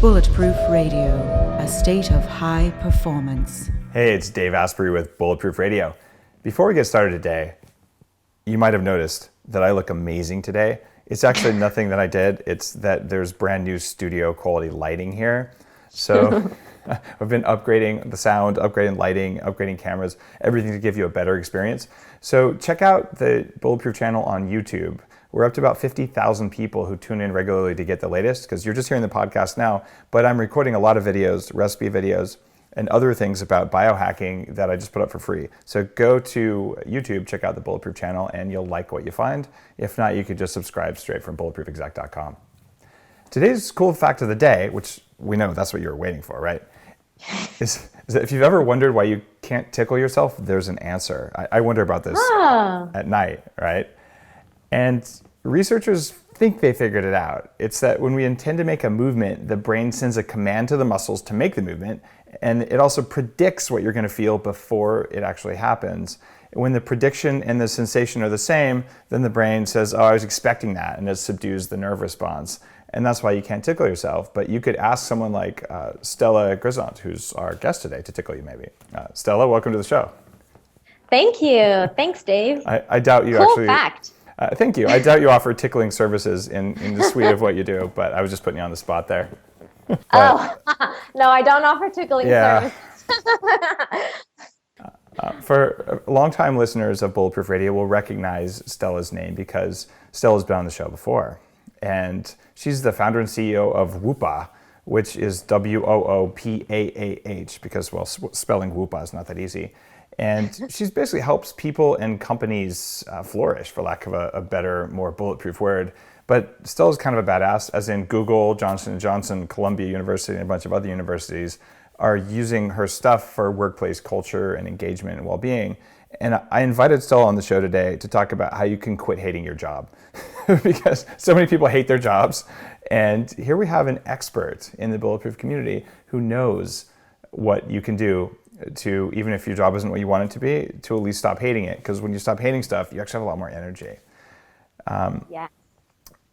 Bulletproof Radio, a state of high performance. Hey, it's Dave Asprey with Bulletproof Radio. Before we get started today, you might have noticed that I look amazing today. It's actually nothing that I did. It's that there's brand new studio quality lighting here. So I've been upgrading the sound, upgrading lighting, upgrading cameras, everything to give you a better experience. So check out the Bulletproof channel on YouTube. We're up to about 50,000 people who tune in regularly to get the latest, because you're just hearing the podcast now, but I'm recording a lot of videos, recipe videos, and other things about biohacking that I just put up for free. So go to YouTube, check out the Bulletproof channel, and you'll like what you find. If not, you could just subscribe straight from bulletproofexec.com. Today's cool fact of the day, which we know that's what you were waiting for, right? Is that if you've ever wondered why you can't tickle yourself, there's an answer. I wonder about this at night, right? And researchers think they figured it out. It's that when we intend to make a movement, the brain sends a command to the muscles to make the movement, and it also predicts what you're going to feel before it actually happens. When the prediction and the sensation are the same, then the brain says, oh, I was expecting that, and it subdues the nerve response. And that's why you can't tickle yourself. But you could ask someone like Stella Grizont, who's our guest today, to tickle you maybe. Stella, welcome to the show. Thank you. Thanks, Dave. I doubt you cool actually... fact. Thank you. I doubt you offer tickling services in the suite of what you do, but I was just putting you on the spot there. No, I don't offer tickling services. For longtime listeners of Bulletproof Radio will recognize Stella's name because Stella's been on the show before. And she's the founder and CEO of WOOPAAH, which is WOOPAAH, because, well, spelling WOOPAAH is not that easy. And she basically helps people and companies flourish, for lack of a better, more bulletproof word. But Stella's kind of a badass, as in Google, Johnson & Johnson, Columbia University, and a bunch of other universities are using her stuff for workplace culture and engagement and well-being. And I invited Stella on the show today to talk about how you can quit hating your job. Because so many people hate their jobs. And here we have an expert in the Bulletproof community who knows what you can do to, even if your job isn't what you want it to be, to at least stop hating it. Because when you stop hating stuff, you actually have a lot more energy. Yeah.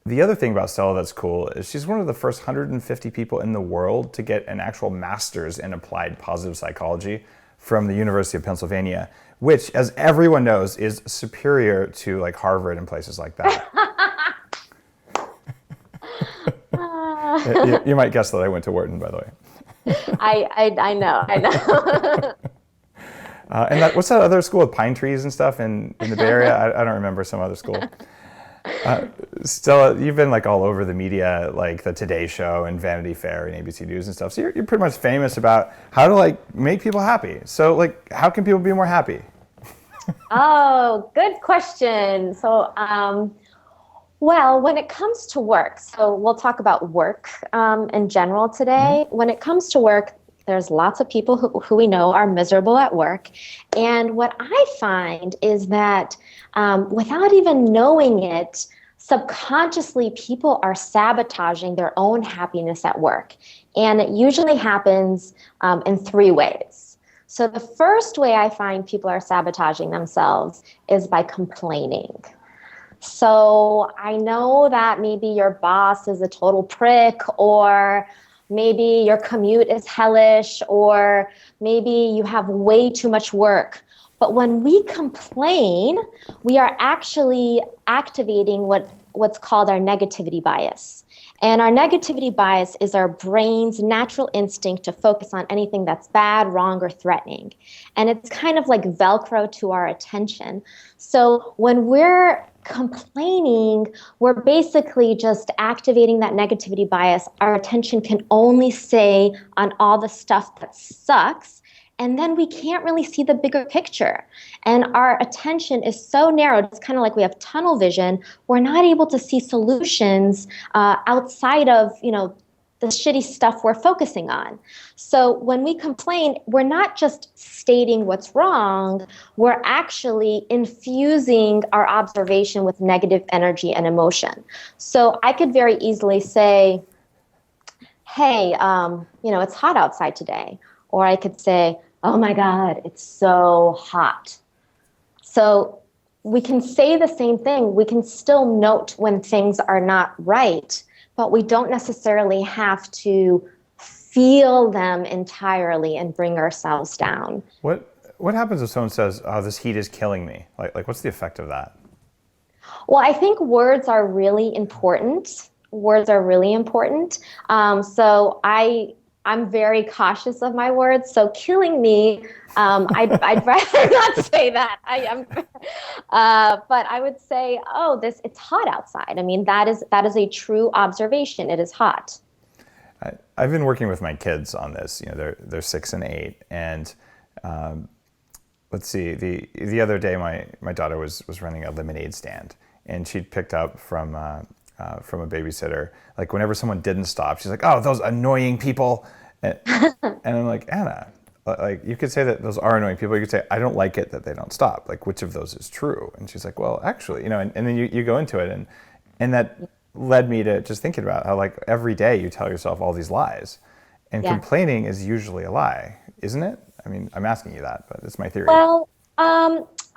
The other thing about Stella that's cool is she's one of the first 150 people in the world to get an actual master's in applied positive psychology from the University of Pennsylvania, which, as everyone knows, is superior to like Harvard and places like that. You might guess that I went to Wharton, by the way. I know. And what's that other school with pine trees and stuff in the Bay Area? I don't remember some other school. Stella, you've been like all over the media, like the Today Show and Vanity Fair and ABC News and stuff. So you're pretty much famous about how to like make people happy. So like, how can people be more happy? Oh, good question. So, well, when it comes to work, so we'll talk about work in general today. Mm-hmm. When it comes to work, there's lots of people who we know are miserable at work. And what I find is that without even knowing it, subconsciously people are sabotaging their own happiness at work. And it usually happens in three ways. So the first way I find people are sabotaging themselves is by complaining. So I know that maybe your boss is a total prick, or maybe your commute is hellish, or maybe you have way too much work. But when we complain, we are actually activating what's called our negativity bias. And our negativity bias is our brain's natural instinct to focus on anything that's bad, wrong, or threatening. And it's kind of like Velcro to our attention. So when we're complaining, we're basically just activating that negativity bias. Our attention can only stay on all the stuff that sucks. And then we can't really see the bigger picture. And our attention is so narrowed, it's kind of like we have tunnel vision. We're not able to see solutions outside of, the shitty stuff we're focusing on. So when we complain, we're not just stating what's wrong, we're actually infusing our observation with negative energy and emotion. So I could very easily say, hey, it's hot outside today. Or I could say, oh my God, it's so hot. So we can say the same thing. We can still note when things are not right, but we don't necessarily have to feel them entirely and bring ourselves down. What happens if someone says, "Oh, this heat is killing me"? Like what's the effect of that? Well, I think words are really important. Words are really important. I'm very cautious of my words. So killing me, I'd rather not say that. I am, but I would say, oh, it's hot outside. I mean, that is a true observation. It is hot. I've been working with my kids on this. They're 6 and 8, and let's see. The other day, my daughter was running a lemonade stand, and she'd picked up from a babysitter. Like whenever someone didn't stop, she's like, "Oh, those annoying people," and I'm like, "Anna, like you could say that those are annoying people. You could say I don't like it that they don't stop. Like which of those is true?" And she's like, "Well, actually, and then you go into it, and that led me to just thinking about how like every day you tell yourself all these lies, and complaining is usually a lie, isn't it? I mean, I'm asking you that, but it's my theory. Well,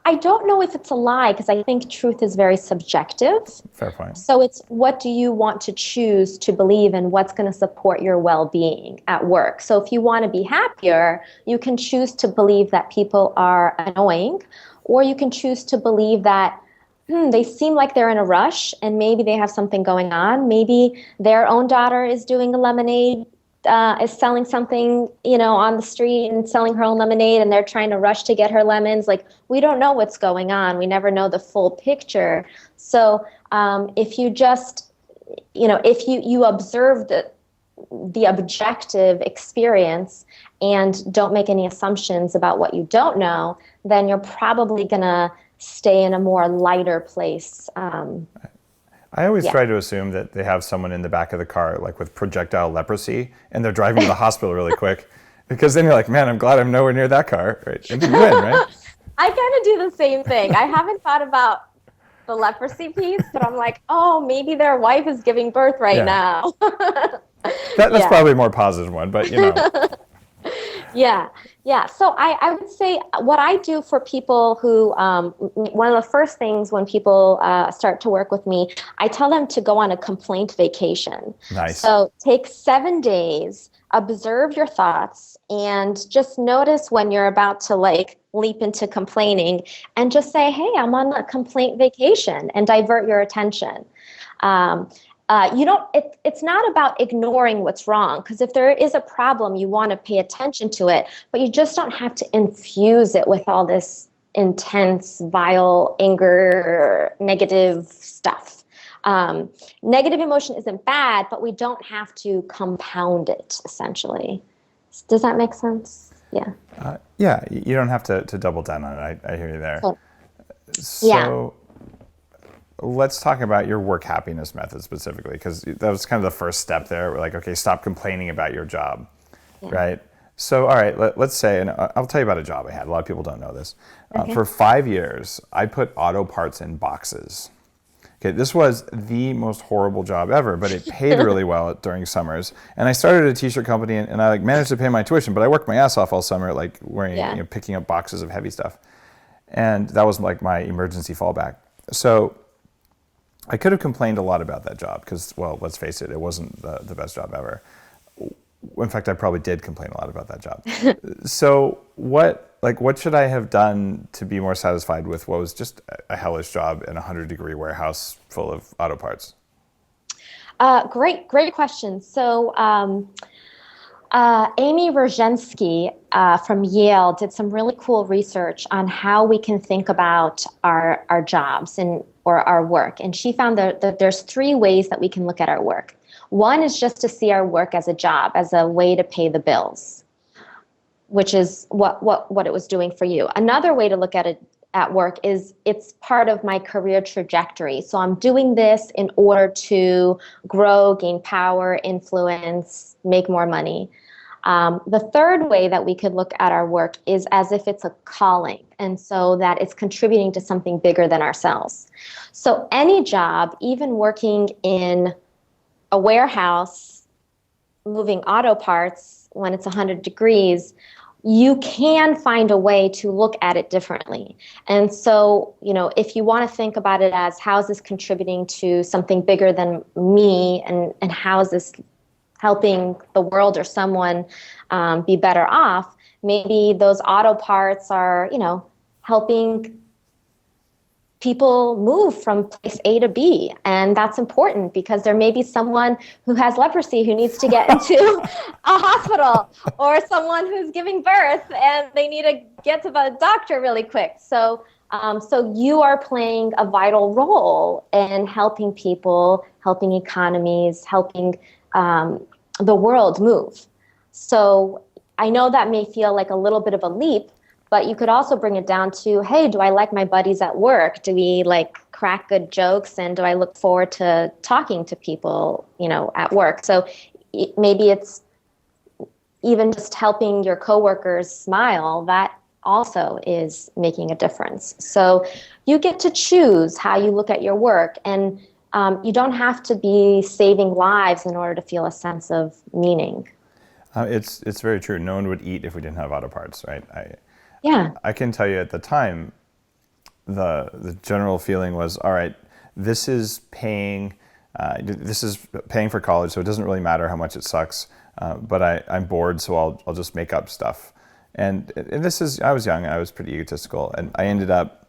I don't know if it's a lie because I think truth is very subjective. Fair point. So it's what do you want to choose to believe and what's going to support your well-being at work. So if you want to be happier, you can choose to believe that people are annoying, or you can choose to believe that they seem like they're in a rush and maybe they have something going on. Maybe their own daughter is doing a lemonade, is selling something, on the street and selling her own lemonade, and they're trying to rush to get her lemons. Like, we don't know what's going on. We never know the full picture. So if you just, if you observe the objective experience and don't make any assumptions about what you don't know, then you're probably going to stay in a more lighter place. I always try to assume that they have someone in the back of the car, like with projectile leprosy, and they're driving to the hospital really quick, because then you're like, man, I'm glad I'm nowhere near that car. Right? And you win, right? I kind of do the same thing. I haven't thought about the leprosy piece, but I'm like, oh, maybe their wife is giving birth right now. That's probably a more positive one, but Yeah. So I would say what I do for people who, one of the first things when people start to work with me, I tell them to go on a complaint vacation. Nice. So take 7 days, observe your thoughts, and just notice when you're about to leap into complaining, and just say, hey, I'm on a complaint vacation, and divert your attention. It's not about ignoring what's wrong, because if there is a problem, you want to pay attention to it, but you just don't have to infuse it with all this intense, vile, anger, negative stuff. Negative emotion isn't bad, but we don't have to compound it, essentially. Does that make sense? Yeah. You don't have to double down on it. I hear you there. Cool. So let's talk about your work happiness method specifically, because that was kind of the first step there. We're like, okay, stop complaining about your job, right? So, all right, let's say, and I'll tell you about a job I had. A lot of people don't know this. For 5 years, I put auto parts in boxes. Okay, this was the most horrible job ever, but it paid really well during summers. And I started a t-shirt company, and I managed to pay my tuition, but I worked my ass off all summer, wearing, picking up boxes of heavy stuff. And that was like my emergency fallback. So I could have complained a lot about that job because, well, let's face it, it wasn't the best job ever. In fact, I probably did complain a lot about that job. So what should I have done to be more satisfied with what was just a hellish job in a 100-degree warehouse full of auto parts? Great question. So Amy Rozhensky from Yale did some really cool research on how we can think about our jobs or our work. And she found that there's 3 ways that we can look at our work. One is just to see our work as a job, as a way to pay the bills, which is what it was doing for you. Another way to look at it at work is it's part of my career trajectory. So I'm doing this in order to grow, gain power, influence, make more money. The third way that we could look at our work is as if it's a calling, and so that it's contributing to something bigger than ourselves. So any job, even working in a warehouse, moving auto parts when it's 100 degrees, you can find a way to look at it differently. And so, if you want to think about it as how is this contributing to something bigger than me, and how is this helping the world or someone be better off, maybe those auto parts are, helping people move from place A to B. And that's important because there may be someone who has leprosy who needs to get into a hospital, or someone who's giving birth and they need to get to the doctor really quick. So you are playing a vital role in helping people, helping economies, helping the world move. So I know that may feel like a little bit of a leap, but you could also bring it down to, hey, do I like my buddies at work? Do we crack good jokes? And do I look forward to talking to people, at work? So maybe it's even just helping your coworkers smile. That also is making a difference. So you get to choose how you look at your work, and you don't have to be saving lives in order to feel a sense of meaning. It's very true. No one would eat if we didn't have auto parts, right? Yeah. I can tell you at the time, the general feeling was, all right, this is paying for college, so it doesn't really matter how much it sucks. But I'm bored, so I'll just make up stuff. And I was young, I was pretty egotistical, and I ended up,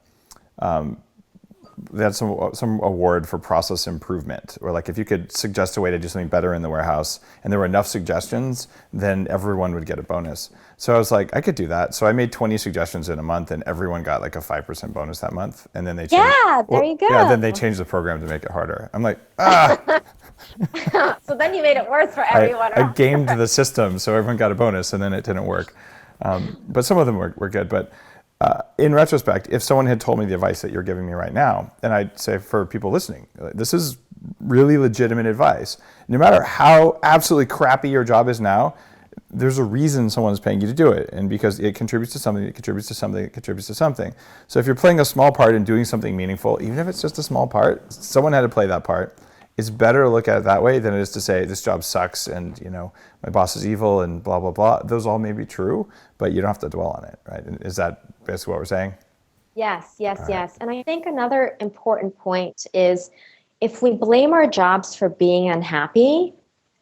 they had some award for process improvement, or if you could suggest a way to do something better in the warehouse, and there were enough suggestions, then everyone would get a bonus. So I was like, I could do that. So I made 20 suggestions in a month, and everyone got a 5% bonus that month. And then they changed, there you go. Yeah, then they changed the program to make it harder. I'm like, ah. So then you made it worse for everyone. I gamed the system so everyone got a bonus, and then it didn't work. But some of them were good. But in retrospect, if someone had told me the advice that you're giving me right now, then I'd say, for people listening, this is really legitimate advice. No matter how absolutely crappy your job is now, there's a reason someone's paying you to do it. And because it contributes to something, it contributes to something, it contributes to something. So if you're playing a small part in doing something meaningful, even if it's just a small part, someone had to play that part. It's better to look at it that way than it is to say, this job sucks and, my boss is evil and blah, blah, blah. Those all may be true, but you don't have to dwell on it, right? And is that basically what we're saying? Yes. And I think another important point is, if we blame our jobs for being unhappy,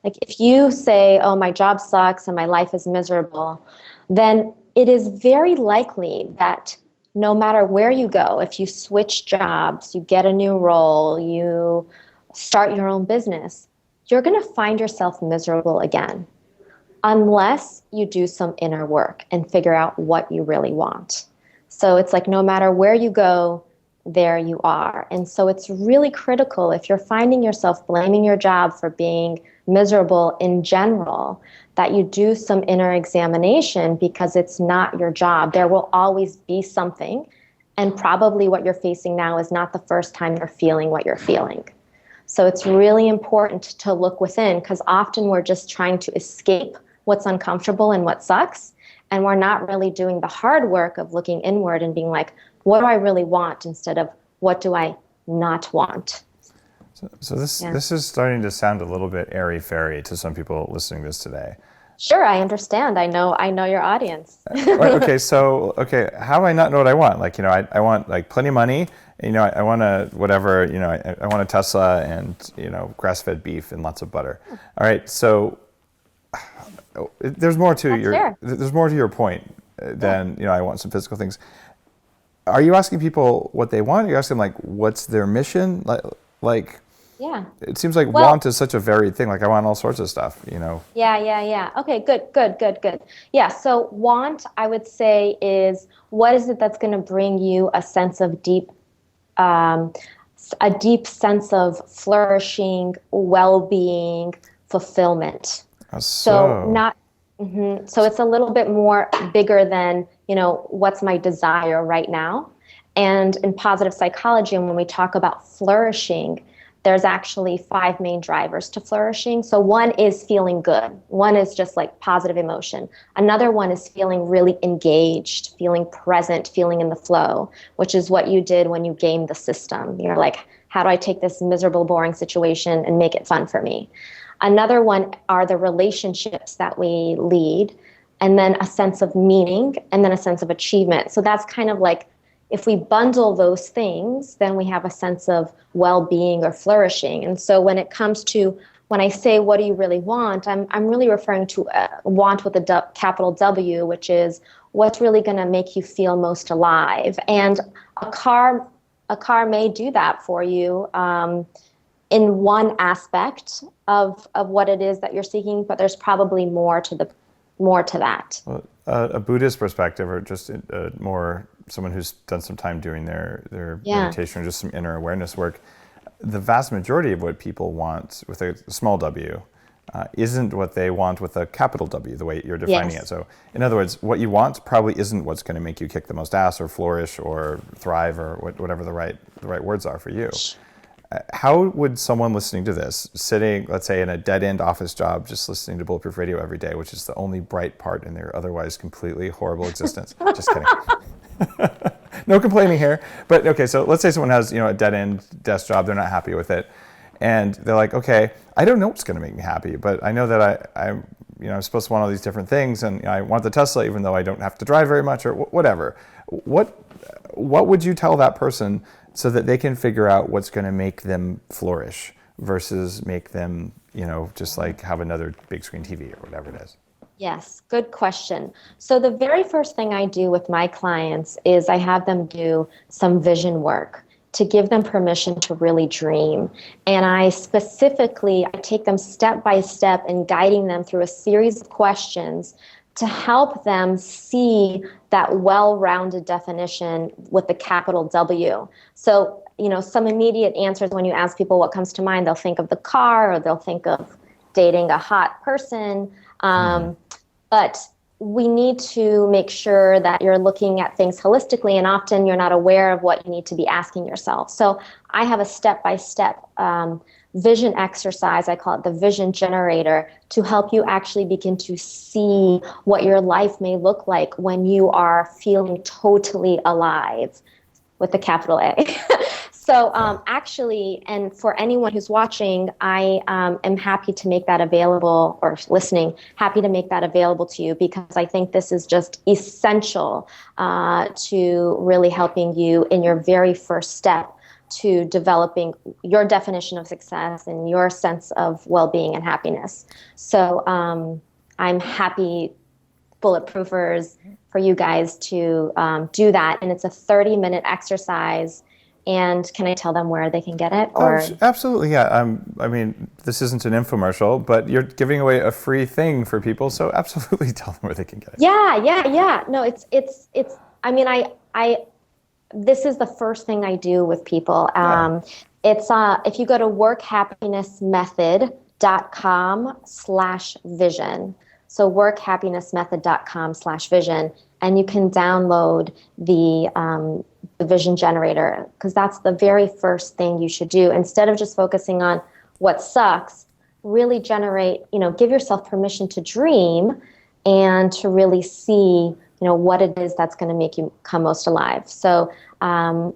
if you say, oh, my job sucks and my life is miserable, then it is very likely that no matter where you go, if you switch jobs, you get a new role, you start your own business, you're going to find yourself miserable again, unless you do some inner work and figure out what you really want. So it's no matter where you go, there you are. And so it's really critical, if you're finding yourself blaming your job for being miserable in general, that you do some inner examination, because it's not your job. There will always be something, and probably what you're facing now is not the first time you're feeling what you're feeling. So it's really important to look within, because often we're just trying to escape what's uncomfortable and what sucks, and we're not really doing the hard work of looking inward and being like, what do I really want, instead of what do I not want? So this is starting to sound a little bit airy-fairy to some people listening to this today. Sure, I understand. I know your audience. Okay, how do I not know what I want? I want plenty of money. I want a whatever. I want a Tesla and grass-fed beef and lots of butter. All right, so there's more to your point than I want some physical things. Are you asking people what they want? Are you asking what's their mission? Yeah. It seems like want is such a varied thing. I want all sorts of stuff, Yeah. Okay, good. Yeah, so want, I would say, is what is it that's going to bring you a sense of a deep sense of flourishing, well-being, fulfillment. So it's a little bit more bigger than, what's my desire right now. And in positive psychology, and when we talk about flourishing, there's actually 5 main drivers to flourishing. So one is feeling good. One is just positive emotion. Another one is feeling really engaged, feeling present, feeling in the flow, which is what you did when you gamed the system. You're like, how do I take this miserable, boring situation and make it fun for me? Another one are the relationships that we lead. and then a sense of meaning, and then a sense of achievement. So that's kind of like, if we bundle those things, then we have a sense of well-being or flourishing. And so when it comes to, when I say, what do you really want? I'm really referring to want with a capital W, which is what's really going to make you feel most alive. And a car may do that for you in one aspect of what it is that you're seeking, but there's probably more to that. Well, a Buddhist perspective, or just more someone who's done some time doing their meditation or just some inner awareness work, the vast majority of what people want with a small w isn't what they want with a capital W, the way you're defining it. So in other words, what you want probably isn't what's going to make you kick the most ass or flourish or thrive or whatever the right words are for you. How would someone listening to this, sitting, let's say, in a dead-end office job, just listening to Bulletproof Radio every day, which is the only bright part in their otherwise completely horrible existence. Just kidding. No complaining here. But okay, so let's say someone has, a dead-end desk job, they're not happy with it. And they're like, okay, I don't know what's going to make me happy, but I know that I'm supposed to want all these different things, and I want the Tesla even though I don't have to drive very much or whatever. What would you tell that person so that they can figure out what's going to make them flourish versus make them, just like have another big screen TV or whatever it is? Yes, good question. So the very first thing I do with my clients is I have them do some vision work to give them permission to really dream. And I take them step by step and guiding them through a series of questions to help them see that well-rounded definition with the capital W. So, some immediate answers when you ask people what comes to mind, they'll think of the car or they'll think of dating a hot person. But we need to make sure that you're looking at things holistically, and often you're not aware of what you need to be asking yourself. So I have a step-by-step vision exercise, I call it the vision generator, to help you actually begin to see what your life may look like when you are feeling totally alive, with the capital A. So actually, and for anyone who's watching, I am happy to make that available, or listening, happy to make that available to you, because I think this is just essential to really helping you in your very first step to developing your definition of success and your sense of well-being and happiness. So I'm happy, Bulletproofers, for you guys to do that. And it's a 30-minute exercise. And can I tell them where they can get it? Or absolutely, yeah. I mean, this isn't an infomercial, but you're giving away a free thing for people, so absolutely tell them where they can get it. Yeah. No, it's. I mean, I. This is the first thing I do with people. It's if you go to workhappinessmethod.com/vision. So workhappinessmethod.com/vision, and you can download the vision generator, because that's the very first thing you should do. Instead of just focusing on what sucks, really generate, give yourself permission to dream and to really see, what it is that's going to make you come most alive. So, and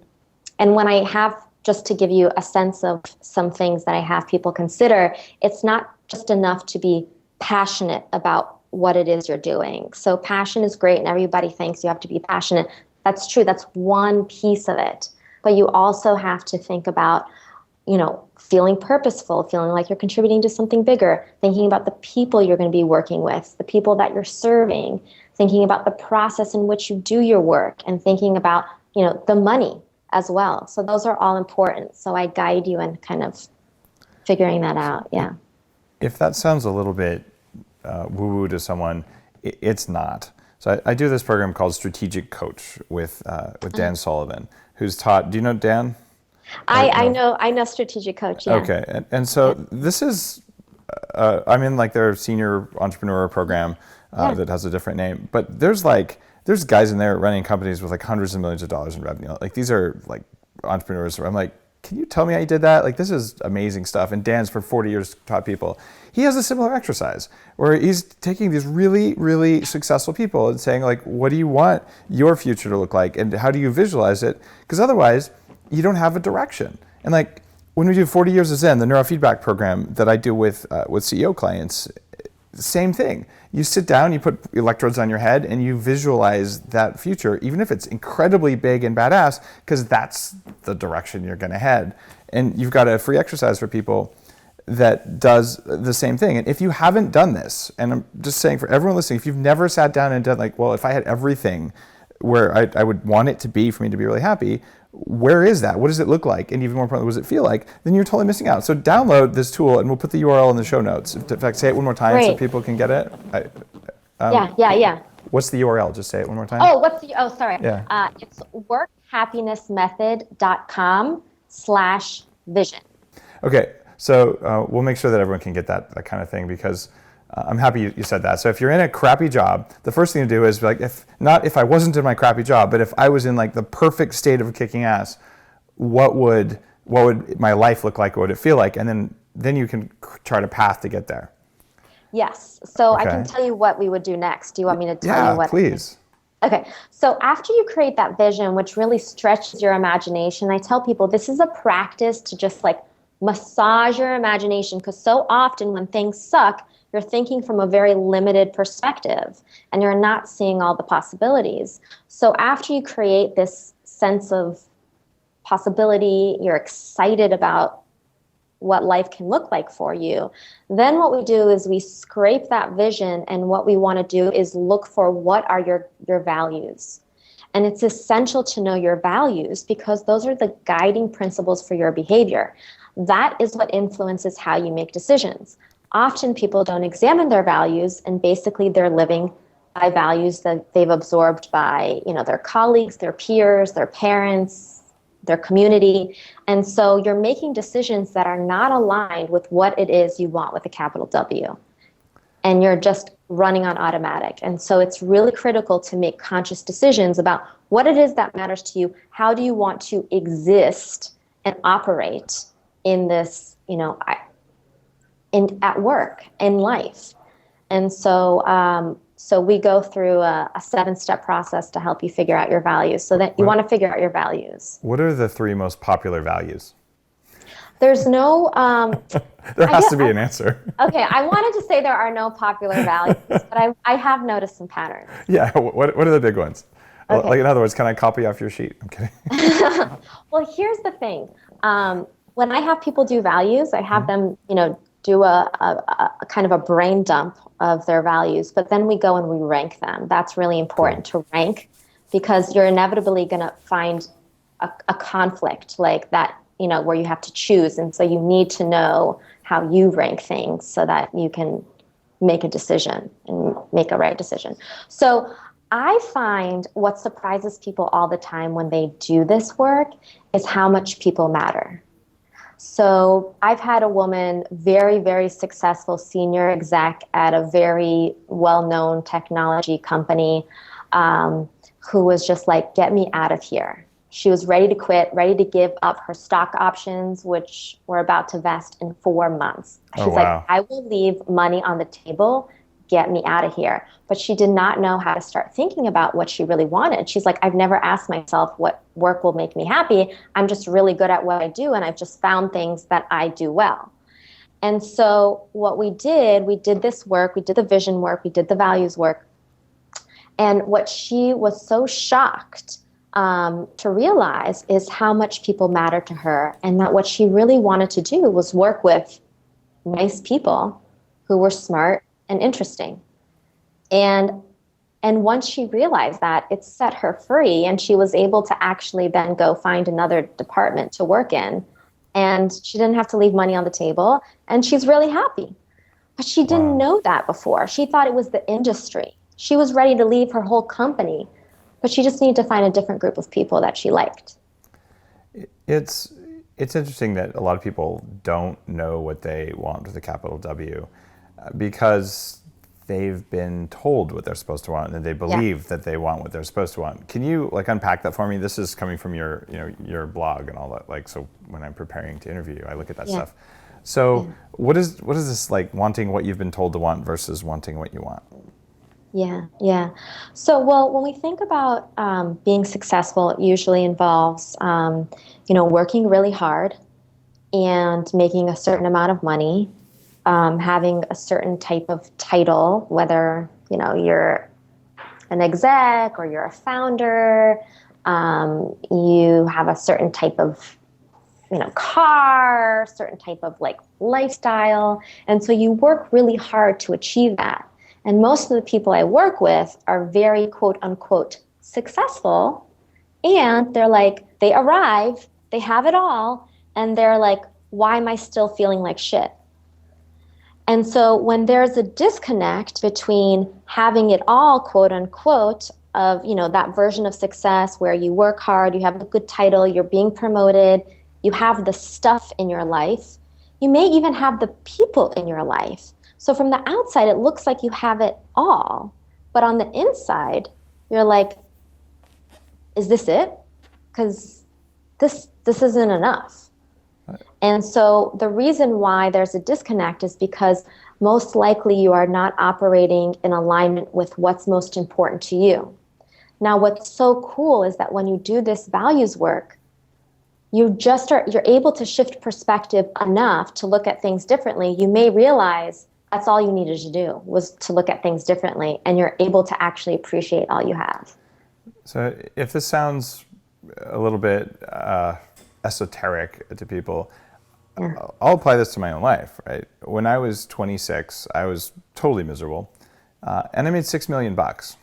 when I have, just to give you a sense of some things that I have people consider, it's not just enough to be passionate about what it is you're doing. So passion is great, and everybody thinks you have to be passionate. That's true. That's one piece of it. But you also have to think about, feeling purposeful, feeling like you're contributing to something bigger, thinking about the people you're going to be working with, the people that you're serving, thinking about the process in which you do your work, and thinking about, the money as well. So those are all important. So I guide you in kind of figuring that out. Yeah. If that sounds a little bit woo-woo to someone, it's not. So I do this program called Strategic Coach with Dan Sullivan, who's taught. Do you know Dan? I know Strategic Coach. Yeah. Okay, and so this is I'm in like their senior entrepreneur program that has a different name, but there's guys in there running companies with like hundreds of millions of dollars in revenue. Like these are like entrepreneurs. I'm like, can you tell me how you did that? Like, this is amazing stuff. And Dan's for 40 years taught people. He has a similar exercise where he's taking these really, really successful people and saying, like, what do you want your future to look like? And how do you visualize it? Because otherwise, you don't have a direction. And like, when we do 40 Years of Zen, the neurofeedback program that I do with CEO clients, same thing. You sit down, you put electrodes on your head, and you visualize that future, even if it's incredibly big and badass, because that's the direction you're going to head. And you've got a free exercise for people that does the same thing. And if you haven't done this, and I'm just saying for everyone listening, if you've never sat down and done like, well, if I had everything where I would want it to be for me to be really happy, where is that? What does it look like? And even more importantly, what does it feel like? Then you're totally missing out. So download this tool, and we'll put the URL in the show notes. In fact, say it one more time so people can get it. Yeah. What's the URL? Just say it one more time. Sorry. Yeah. It's workhappinessmethod.com/vision. Okay. So we'll make sure that everyone can get that kind of thing, because I'm happy you said that. So if you're in a crappy job, the first thing to do is like, if I wasn't in my crappy job, but if I was in like the perfect state of kicking ass, what would my life look like? What would it feel like? And then you can chart a path to get there. Yes. So Okay. I can tell you what we would do next. Do you want me to tell you what? Yeah, please. Okay. So after you create that vision, which really stretches your imagination, I tell people this is a practice to just like massage your imagination, because so often when things suck, you're thinking from a very limited perspective and you're not seeing all the possibilities. So after you create this sense of possibility, you're excited about what life can look like for you, then what we do is we scrape that vision, and what we want to do is look for what are your values. And it's essential to know your values, because those are the guiding principles for your behavior. That is what influences how you make decisions. Often people don't examine their values, and basically they're living by values that they've absorbed by, their colleagues, their peers, their parents, their community. And so you're making decisions that are not aligned with what it is you want with a capital W. And you're just running on automatic. And so it's really critical to make conscious decisions about what it is that matters to you. How do you want to exist and operate in this, at work, in life? And so so we go through a 7-step process to help you figure out your values. So that you want to figure out your values. What are the 3 most popular values? There's no... there has to be an answer. Okay, I wanted to say there are no popular values, but I have noticed some patterns. Yeah, what are the big ones? Okay. Like, in other words, can I copy off your sheet? I'm kidding. Well, here's the thing. When I have people do values, I have them, do a kind of a brain dump of their values, but then we go and we rank them. That's really important to rank, because you're inevitably going to find a conflict like that, where you have to choose. And so you need to know how you rank things so that you can make a decision and make a right decision. So I find what surprises people all the time when they do this work is how much people matter. So I've had a woman, very, very successful senior exec at a very well-known technology company, who was just like, get me out of here. She was ready to quit, ready to give up her stock options, which were about to vest in 4 months. She's like, I will leave money on the table. Get me out of here. But she did not know how to start thinking about what she really wanted. She's like, I've never asked myself what work will make me happy. I'm just really good at what I do, and I've just found things that I do well. And so what we did this work, we did the vision work, we did the values work. And what she was so shocked to realize is how much people matter to her, and that what she really wanted to do was work with nice people who were smart and interesting. And once she realized that, it set her free, and she was able to actually then go find another department to work in, and she didn't have to leave money on the table, and she's really happy. But she didn't know that before. She thought it was the industry. She was ready to leave her whole company, but she just needed to find a different group of people that she liked. It's interesting that a lot of people don't know what they want with a capital W, because they've been told what they're supposed to want, and they believe that they want what they're supposed to want. Can you unpack that for me? This is coming from your blog and all that. So when I'm preparing to interview you, I look at that stuff. So what is this like, wanting what you've been told to want versus wanting what you want? Yeah. So, when we think about being successful, it usually involves, working really hard and making a certain amount of money, having a certain type of title, whether, you're an exec or you're a founder, you have a certain type of, car, certain type of like lifestyle. And so you work really hard to achieve that. And most of the people I work with are very quote unquote successful. And they're like, they arrive, they have it all. And they're like, why am I still feeling like shit? And so when there's a disconnect between having it all, quote unquote, of, that version of success where you work hard, you have a good title, you're being promoted, you have the stuff in your life, you may even have the people in your life. So from the outside, it looks like you have it all. But on the inside, you're like, is this it? Because this isn't enough. And so the reason why there's a disconnect is because most likely you are not operating in alignment with what's most important to you. Now, what's so cool is that when you do this values work, you're able to shift perspective enough to look at things differently. You may realize that's all you needed to do was to look at things differently, and you're able to actually appreciate all you have. So if this sounds a little bit esoteric to people, yeah. I'll apply this to my own life, right? When I was 26, I was totally miserable, and I made $6 million. And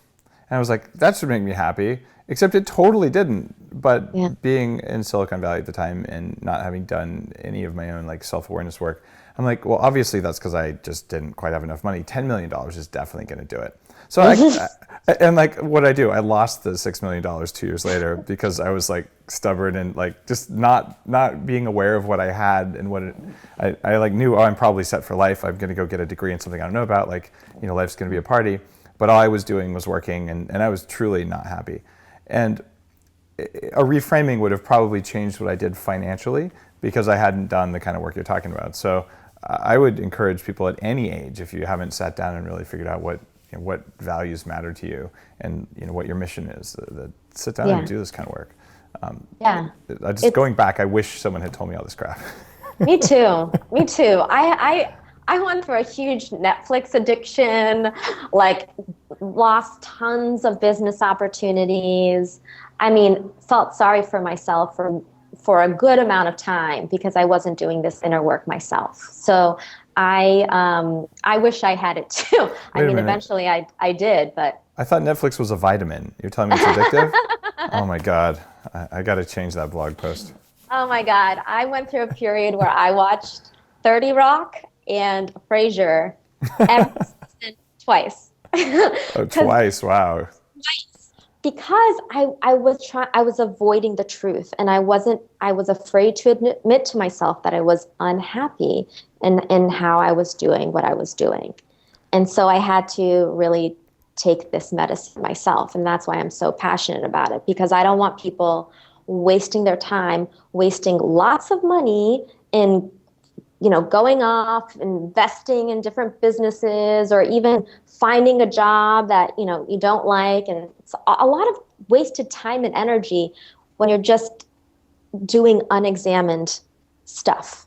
I was like, that should make me happy, except it totally didn't. But yeah. Being in Silicon Valley at the time and not having done any of my own like self-awareness work, I'm like, well, obviously that's because I just didn't quite have enough money. $10 million is definitely going to do it. So and like what I do, I lost the $6 million 2 years later because I was like stubborn and like just not being aware of what I had and I like knew, I'm probably set for life. I'm going to go get a degree in something I don't know about. Like, life's going to be a party. But all I was doing was working and I was truly not happy. And a reframing would have probably changed what I did financially because I hadn't done the kind of work you're talking about. So I would encourage people at any age, if you haven't sat down and really figured out what values matter to you and what your mission is, that sit down and do this kind of work. Going back, I wish someone had told me all this crap. Me too. I went through a huge Netflix addiction, like lost tons of business opportunities. I mean, felt sorry for myself for a good amount of time because I wasn't doing this inner work myself. So I wish I had it too. Eventually I did, but. I thought Netflix was a vitamin. You're telling me it's addictive? Oh my God. I got to change that blog post. Oh my God. I went through a period where I watched 30 Rock and Frasier every season twice. Oh, twice. Wow. Twice. Because I was avoiding the truth, and I was afraid to admit to myself that I was unhappy in how I was doing what I was doing. And so I had to really take this medicine myself. And that's why I'm so passionate about it, because I don't want people wasting their time, wasting lots of money in going off, investing in different businesses, or even finding a job that, you don't like. And it's a lot of wasted time and energy when you're just doing unexamined stuff.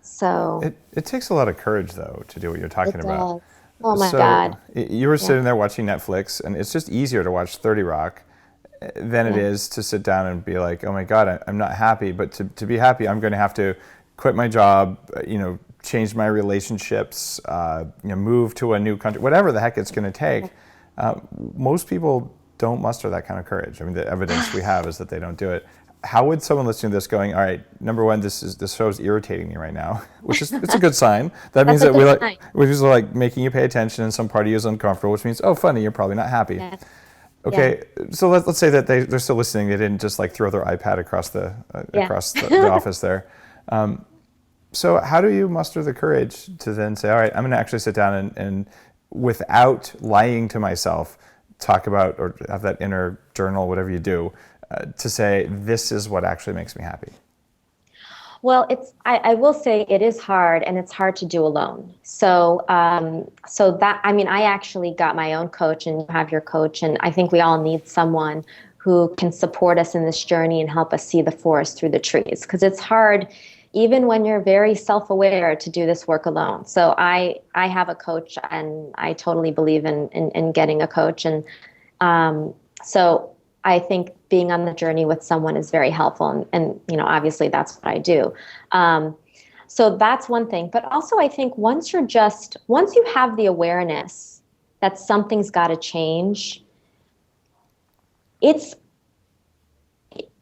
So it takes a lot of courage, though, to do what you're talking about. Oh my God. You were sitting there watching Netflix, and it's just easier to watch 30 Rock than it is to sit down and be like, oh my God, I'm not happy. But to be happy, I'm going to have to quit my job, change my relationships, move to a new country, whatever the heck it's going to take. Most people don't muster that kind of courage. I mean, the evidence we have is that they don't do it. How would someone listening to this going, all right, number one, this show is irritating me right now, which is it's a good sign. That means that we're like making you pay attention, and some part of you is uncomfortable, which means, oh, funny, you're probably not happy. Yeah. Okay, so let's say that they're still listening. They didn't just like throw their iPad across the office there. So how do you muster the courage to then say, all right, I'm going to actually sit down and without lying to myself, talk about or have that inner journal, whatever you do, to say, this is what actually makes me happy? Well, I will say it is hard, and it's hard to do alone. So I actually got my own coach, and you have your coach, and I think we all need someone who can support us in this journey and help us see the forest through the trees, because it's hard. even when you're very self-aware, to do this work alone. So I have a coach, and I totally believe in getting a coach. And so I think being on the journey with someone is very helpful. And obviously that's what I do. So that's one thing. But also I think once you have the awareness that something's got to change, it's,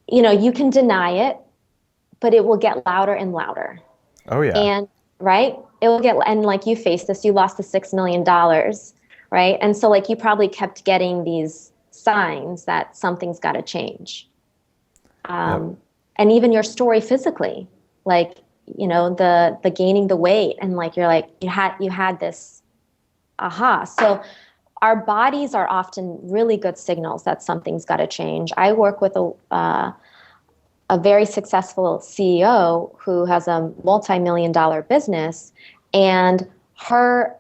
you can deny it, but it will get louder and louder. Oh yeah. And right, it will get, and like you faced this, you lost the $6 million, right? And so like you probably kept getting these signs that something's got to change. Yep. And even your story physically, like, the gaining the weight, and like you're like you had this aha. So our bodies are often really good signals that something's got to change. I work with a very successful CEO who has a multi-million-dollar business, and her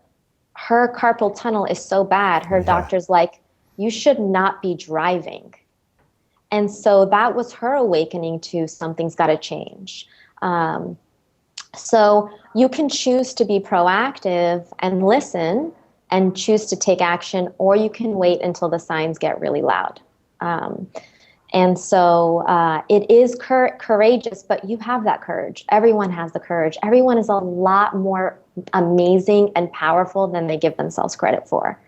carpal tunnel is so bad. Her doctor's like, you should not be driving. And so that was her awakening to something's got to change. So you can choose to be proactive and listen and choose to take action, or you can wait until the signs get really loud. And so it is courageous, but you have that courage. Everyone has the courage. Everyone is a lot more amazing and powerful than they give themselves credit for.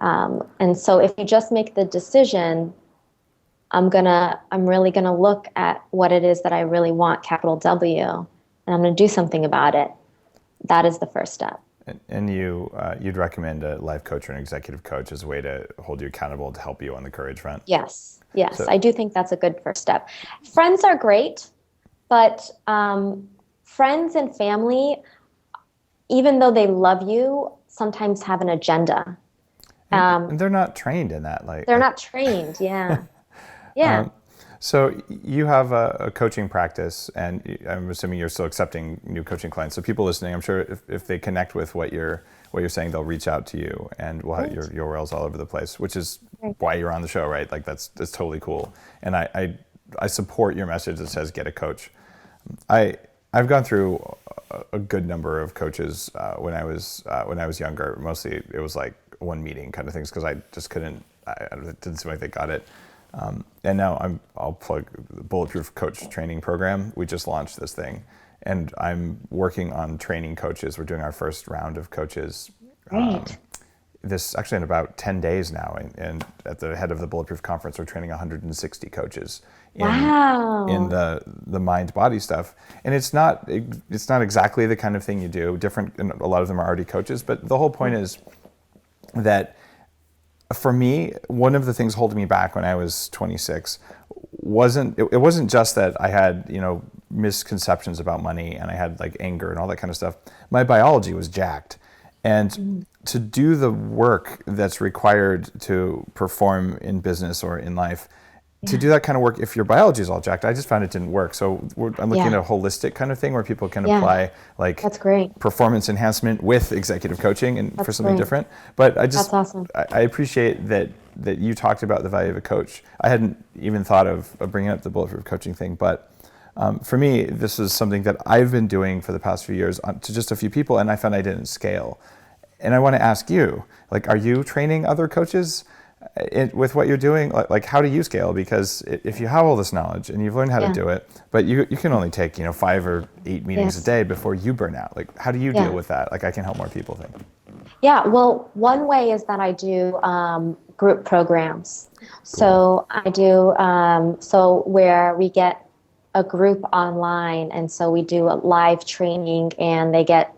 And so if you just make the decision, I'm really gonna look at what it is that I really want, capital W, and I'm gonna do something about it. That is the first step. And you'd recommend a life coach or an executive coach as a way to hold you accountable, to help you on the courage front? Yes, So, I do think that's a good first step. Friends are great, but friends and family, even though they love you, sometimes have an agenda. and they're not trained in that. They're not trained, yeah. Yeah. So you have a coaching practice, and I'm assuming you're still accepting new coaching clients. So people listening, I'm sure if they connect with what you're saying, they'll reach out to you, and we'll have your URLs all over the place, which is why you're on the show, right? Like that's totally cool. And I support your message that says get a coach. I've gone through a good number of coaches when I was younger. Mostly it was like one meeting kind of things, because I just couldn't. It didn't seem like they got it. And now I'll plug the Bulletproof Coach Training Program. We just launched this thing, and I'm working on training coaches. We're doing our first round of coaches. Great. This actually in about 10 days now, and at the head of the Bulletproof Conference, we're training 160 coaches in the mind body stuff. And it's not exactly the kind of thing you do. Different, and a lot of them are already coaches, but the whole point is that for me, one of the things holding me back when I was 26 it wasn't just that I had, misconceptions about money, and I had like anger and all that kind of stuff. My biology was jacked. And to do the work that's required to perform in business or in life, to do that kind of work, if your biology is all jacked, I just found it didn't work. So I'm looking at a holistic kind of thing where people can apply That's great. performance enhancement with executive coaching and for something different. But That's awesome. I appreciate that you talked about the value of a coach. I hadn't even thought of bringing up the Bulletproof coaching thing, but for me, this is something that I've been doing for the past few years to just a few people, and I found I didn't scale. And I want to ask you, like, are you training other coaches with what you're doing? Like, how do you scale? Because if you have all this knowledge and you've learned how to do it, but you can only take 5 or 8 meetings a day before you burn out. Like, how do you deal with that? Like, I can help more people think. Yeah, well, one way is that I do group programs. Cool. So I do where we get a group online, and so we do a live training, and they get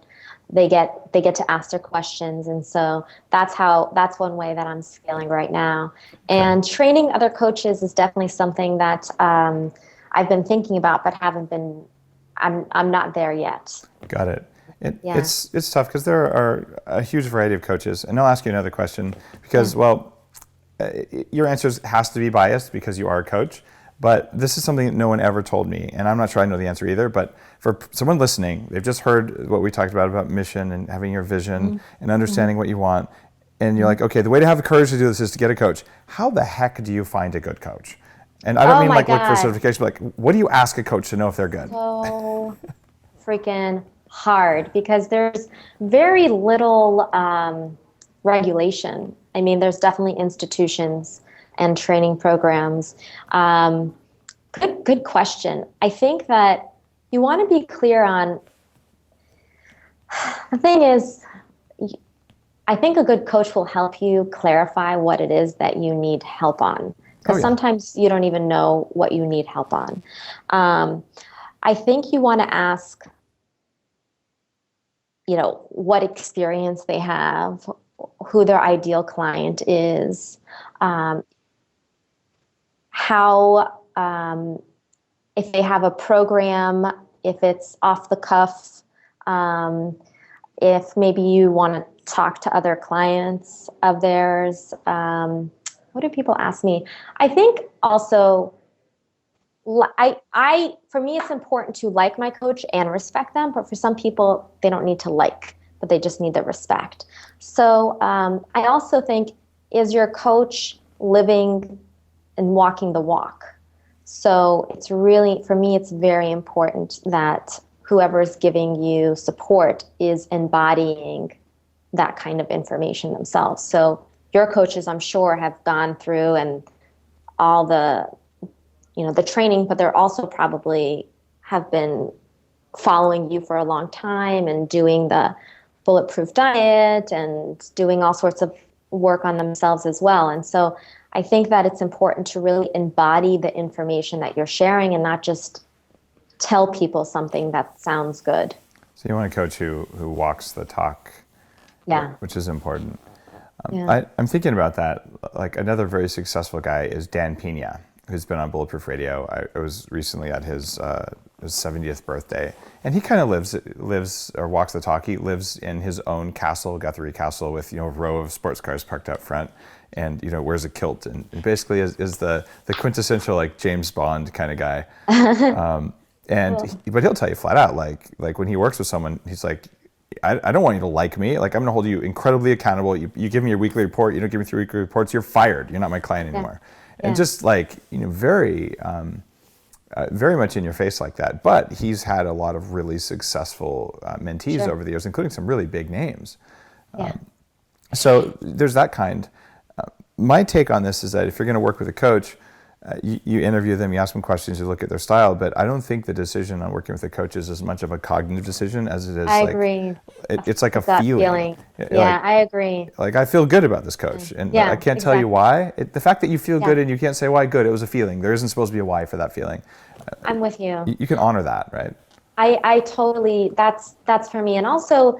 to ask their questions, and so that's one way that I'm scaling right now. And training other coaches is definitely something that I've been thinking about, but I'm not there yet. Got it. It's tough because there are a huge variety of coaches, and I'll ask you another question because your answers has to be biased because you are a coach. But this is something that no one ever told me, and I'm not sure I know the answer either, but for someone listening, they've just heard what we talked about mission and having your vision and understanding what you want, and you're like, okay, the way to have the courage to do this is to get a coach. How the heck do you find a good coach? And I don't mean like look for certification, but like, what do you ask a coach to know if they're good? So freaking hard because there's very little regulation. I mean, there's definitely institutions and training programs. Good question. I think that you want to be clear on, the thing is, I think a good coach will help you clarify what it is that you need help on. Because sometimes you don't even know what you need help on. I think you want to ask, what experience they have, who their ideal client is, how, if they have a program, if it's off the cuff, if maybe you want to talk to other clients of theirs. What do people ask me? I think also, for me, it's important to like my coach and respect them, but for some people, they don't need to like, but they just need the respect. So I also think, is your coach living and walking the walk? So it's really, for me, it's very important that whoever is giving you support is embodying that kind of information themselves. So your coaches, I'm sure, have gone through and all the, the training, but they're also probably have been following you for a long time and doing the Bulletproof diet and doing all sorts of work on themselves as well. And so I think that it's important to really embody the information that you're sharing and not just tell people something that sounds good. So you want a coach who walks the talk, which is important. I'm thinking about that. Like another very successful guy is Dan Pena, who's been on Bulletproof Radio. I was recently at his 70th birthday, and he kind of lives or walks the talk. He lives in his own castle, Guthrie Castle, with a row of sports cars parked out front, and wears a kilt, and basically is the quintessential like James Bond kind of guy. But he'll tell you flat out, like when he works with someone, he's like, I don't want you to like me. Like, I'm going to hold you incredibly accountable. You give me your weekly report. You don't give me 3 weekly reports. You're fired. You're not my client anymore. And just like, very, very much in your face like that. But he's had a lot of really successful mentees over the years, including some really big names. So there's that kind. My take on this is that if you're going to work with a coach, you interview them, you ask them questions, you look at their style, but I don't think the decision on working with a coach is as much of a cognitive decision as it is. I agree. It's like a feeling. I agree. Like, I feel good about this coach, and I can't tell you why. The fact that you feel good and you can't say why, good, it was a feeling. There isn't supposed to be a why for that feeling. I'm with you. You can honor that, right? I totally, that's for me. And also,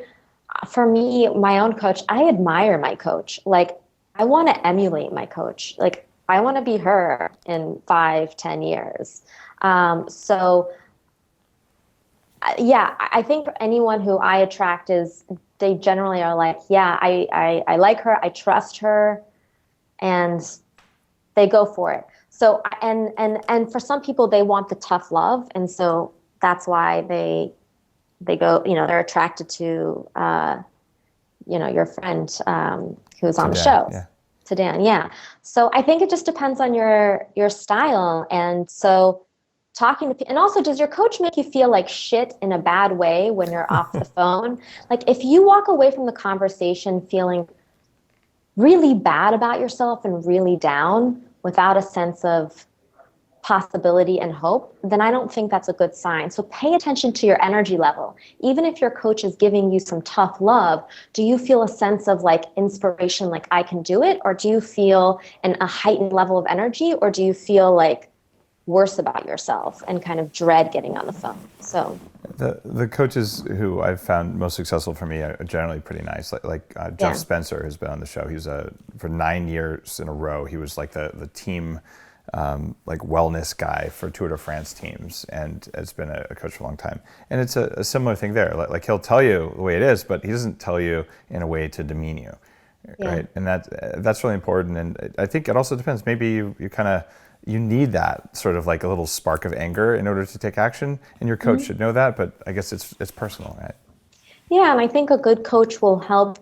for me, my own coach, I admire my coach. Like, I want to emulate my coach. Like, I want to be her in 5-10 years. I think anyone who I attract they generally are like, I like her, I trust her, and they go for it. So, and for some people, they want the tough love. And so that's why they go, they're attracted to, your friend who's on the show. Yeah. To Dan, So I think it just depends on your style. And so and also, does your coach make you feel like shit in a bad way when you're off the phone? Like, if you walk away from the conversation feeling really bad about yourself and really down without a sense of possibility and hope, then I don't think that's a good sign. So pay attention to your energy level. Even if your coach is giving you some tough love, do you feel a sense of like inspiration, like I can do it? Or do you feel a heightened level of energy? Or do you feel like worse about yourself and kind of dread getting on the phone? So the coaches who I've found most successful for me are generally pretty nice. Like Jeff Spencer, who's been on the show. He's for 9 years in a row, he was like the team like wellness guy for Tour de France teams, and has been a coach for a long time. And it's a similar thing there. Like, he'll tell you the way it is, but he doesn't tell you in a way to demean you, right? And that's really important. And I think it also depends. Maybe you need that sort of like a little spark of anger in order to take action, and your coach should know that. But I guess it's personal, right? Yeah, and I think a good coach will help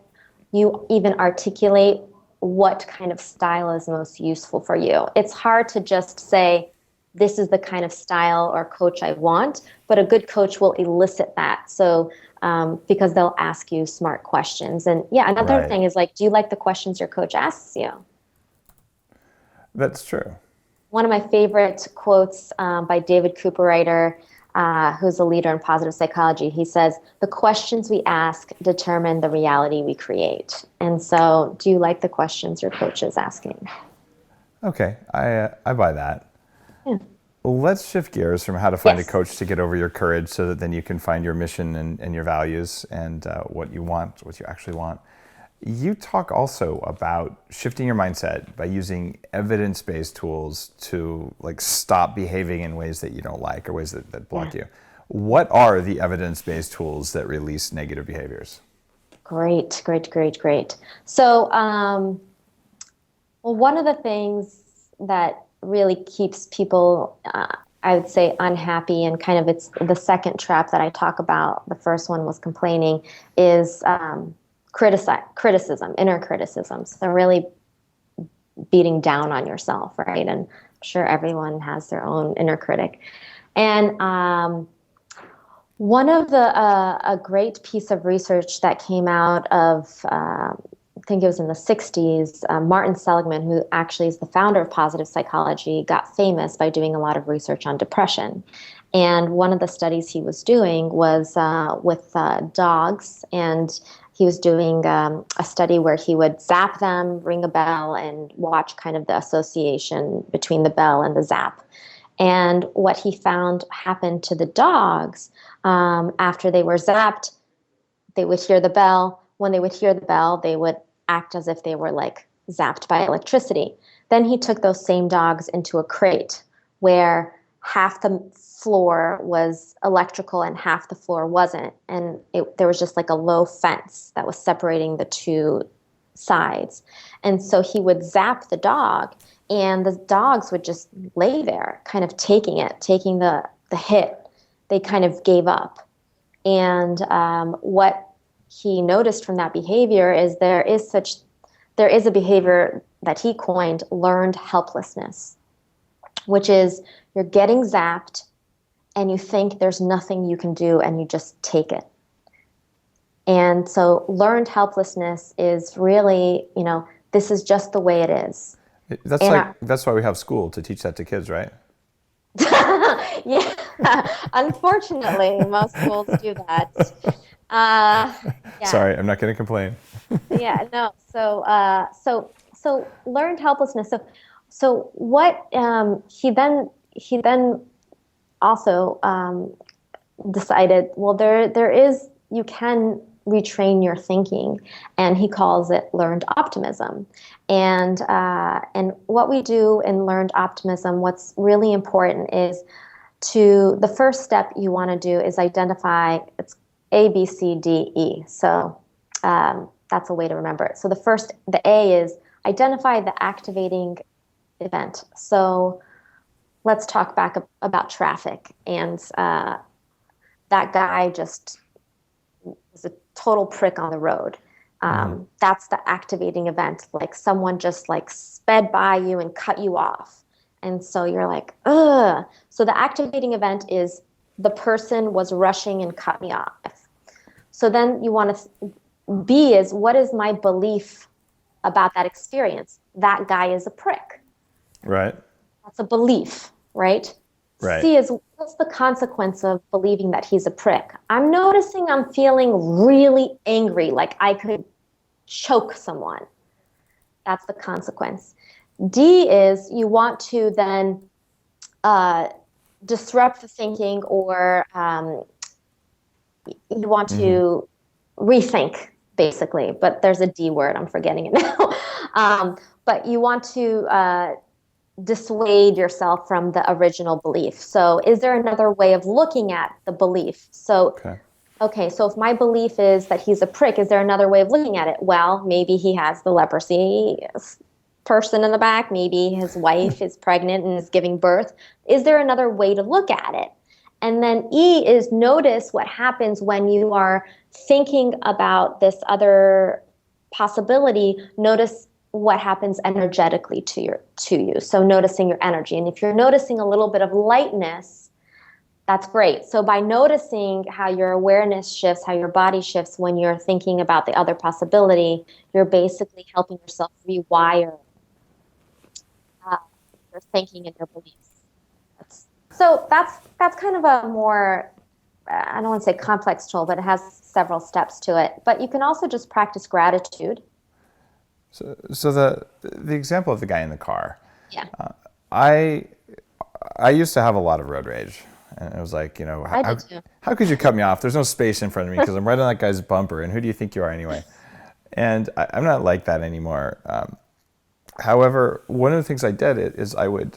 you even articulate what kind of style is most useful for you. It's hard to just say, this is the kind of style or coach I want, but a good coach will elicit that. So because they'll ask you smart questions. And yeah, another thing is like, do you like the questions your coach asks you? That's true. One of my favorite quotes by David Cooperrider, who's a leader in positive psychology, he says, the questions we ask determine the reality we create. And so do you like the questions your coach is asking? Okay, I buy that. Yeah. Let's shift gears from how to find a coach to get over your courage so that then you can find your mission and your values and what you want, what you actually want. You talk also about shifting your mindset by using evidence-based tools to like stop behaving in ways that you don't like or ways that block you. What are the evidence-based tools that release negative behaviors? Great. So, well, one of the things that really keeps people, I would say, unhappy, and kind of it's the second trap that I talk about, the first one was complaining, is criticism, inner criticism. So really beating down on yourself, right? And I'm sure everyone has their own inner critic. And one of a great piece of research that came out of I think it was in the 60s, Martin Seligman, who actually is the founder of positive psychology, got famous by doing a lot of research on depression. And one of the studies he was doing was with dogs, and he was doing a study where he would zap them, ring a bell, and watch kind of the association between the bell and the zap. And what he found happened to the dogs after they were zapped, they would hear the bell. When they would hear the bell, they would act as if they were like zapped by electricity. Then he took those same dogs into a crate where half the floor was electrical and half the floor wasn't. And there was just like a low fence that was separating the two sides. And so he would zap the dog, and the dogs would just lay there kind of taking the hit. They kind of gave up. And what he noticed from that behavior is there is a behavior that he coined learned helplessness, which is you're getting zapped and you think there's nothing you can do and you just take it. And so learned helplessness is really, this is just the way it is. That's why we have school, to teach that to kids, right? Yeah. Unfortunately, most schools do that. Yeah. Sorry, I'm not going to complain. Yeah, no. So learned helplessness. So what he then also decided, well, you can retrain your thinking, and he calls it learned optimism. And what we do in learned optimism, what's really important is the first step you want to do is identify, it's A, B, C, D, E. So that's a way to remember it. So the A is identify the activating event. So let's talk back about traffic. And that guy just was a total prick on the road. That's the activating event. Like someone just like sped by you and cut you off. And so you're like, ugh. So the activating event is the person was rushing and cut me off. So then you want to, B is, what is my belief about that experience? That guy is a prick. Right. That's a belief, right? Right. C is, what's the consequence of believing that he's a prick? I'm noticing I'm feeling really angry, like I could choke someone. That's the consequence. D is you want to then disrupt the thinking, or you want to rethink, basically. But there's a D word, I'm forgetting it now. But you want to dissuade yourself from the original belief. So is there another way of looking at the belief? So, okay, so if my belief is that he's a prick, is there another way of looking at it? Well, maybe he has the leprosy person in the back. Maybe his wife is pregnant and is giving birth. Is there another way to look at it? And then E is notice what happens when you are thinking about this other possibility. Notice what happens energetically to you. So noticing your energy. And if you're noticing a little bit of lightness, that's great. So by noticing how your awareness shifts, how your body shifts when you're thinking about the other possibility, you're basically helping yourself rewire your thinking and your beliefs. That's kind of a more, I don't want to say complex tool, but it has several steps to it. But you can also just practice gratitude. So the example of the guy in the car. Yeah. I used to have a lot of road rage. And it was like, how could you cut me off? There's no space in front of me because I'm right on that guy's bumper. And who do you think you are anyway? And I'm not like that anymore. However, one of the things I did is I would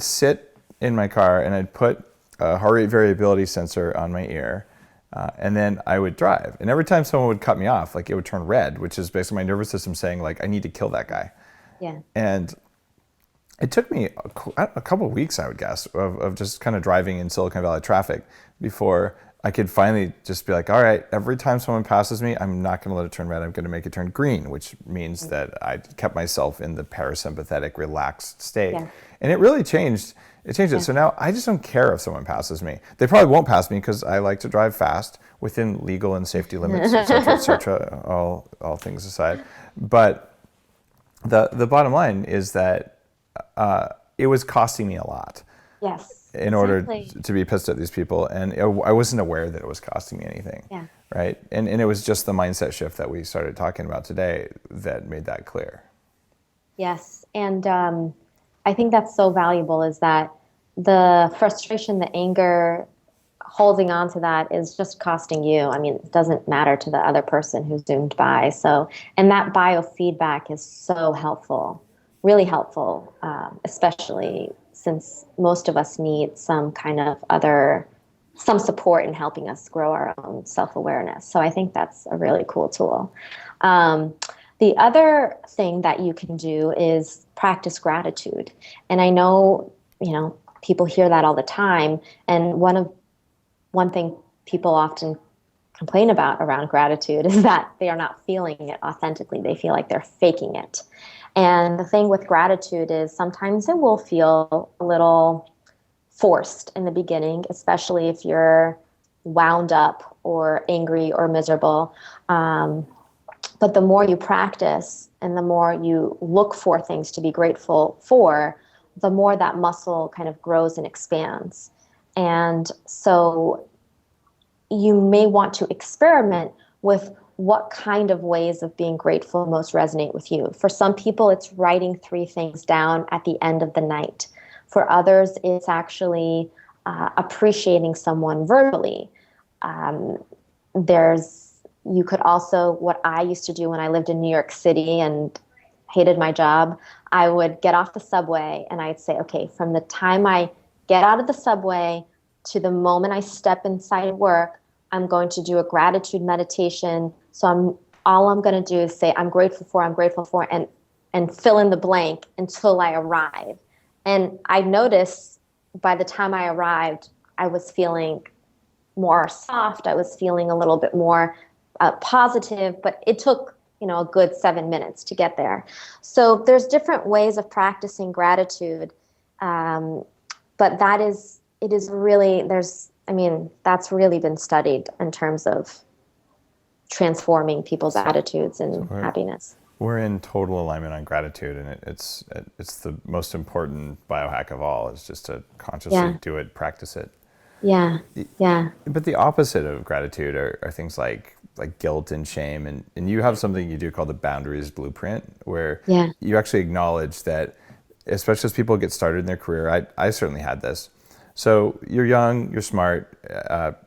sit in my car and I'd put a heart rate variability sensor on my ear. And then I would drive. And every time someone would cut me off, like it would turn red, which is basically my nervous system saying like, I need to kill that guy. Yeah. And it took me a couple of weeks, I would guess, of just kind of driving in Silicon Valley traffic before I could finally just be like, all right, every time someone passes me, I'm not going to let it turn red. I'm going to make it turn green, which means that I kept myself in the parasympathetic, relaxed state. Yeah. And it really changed. It changed it. So now I just don't care if someone passes me. They probably won't pass me because I like to drive fast within legal and safety limits, et cetera, all things aside. But the bottom line is that it was costing me a lot. Yes. In order to be pissed at these people. And I wasn't aware that it was costing me anything. Yeah. Right? And it was just the mindset shift that we started talking about today that made that clear. Yes. And I think that's so valuable is that the frustration, the anger, holding on to that is just costing you. I mean, it doesn't matter to the other person who's zoomed by. So, and that biofeedback is so helpful. Really helpful, especially since most of us need some kind of some support in helping us grow our own self-awareness. So I think that's a really cool tool. The other thing that you can do is practice gratitude. And I know, people hear that all the time. And one thing people often complain about around gratitude is that they are not feeling it authentically. They feel like they're faking it. And the thing with gratitude is sometimes it will feel a little forced in the beginning, especially if you're wound up or angry or miserable. But the more you practice and the more you look for things to be grateful for, the more that muscle kind of grows and expands. And so you may want to experiment with what kind of ways of being grateful most resonate with you. For some people, it's writing 3 things down at the end of the night. For others, it's actually appreciating someone verbally. You could also, what I used to do when I lived in New York City and hated my job, I would get off the subway and I'd say, okay, from the time I get out of the subway to the moment I step inside work, I'm going to do a gratitude meditation. So all I'm going to do is say, I'm grateful for, and fill in the blank until I arrive. And I noticed by the time I arrived, I was feeling more soft. I was feeling a little bit more positive, but it took, a good 7 minutes to get there. So there's different ways of practicing gratitude. But that's really been studied in terms of transforming people's attitudes and happiness. We're in total alignment on gratitude, and it's the most important biohack of all, is just to consciously do it, practice it. Yeah, yeah. But the opposite of gratitude are things like guilt and shame, and you have something you do called the boundaries blueprint, where you actually acknowledge that, especially as people get started in their career, I certainly had this. So you're young, you're smart,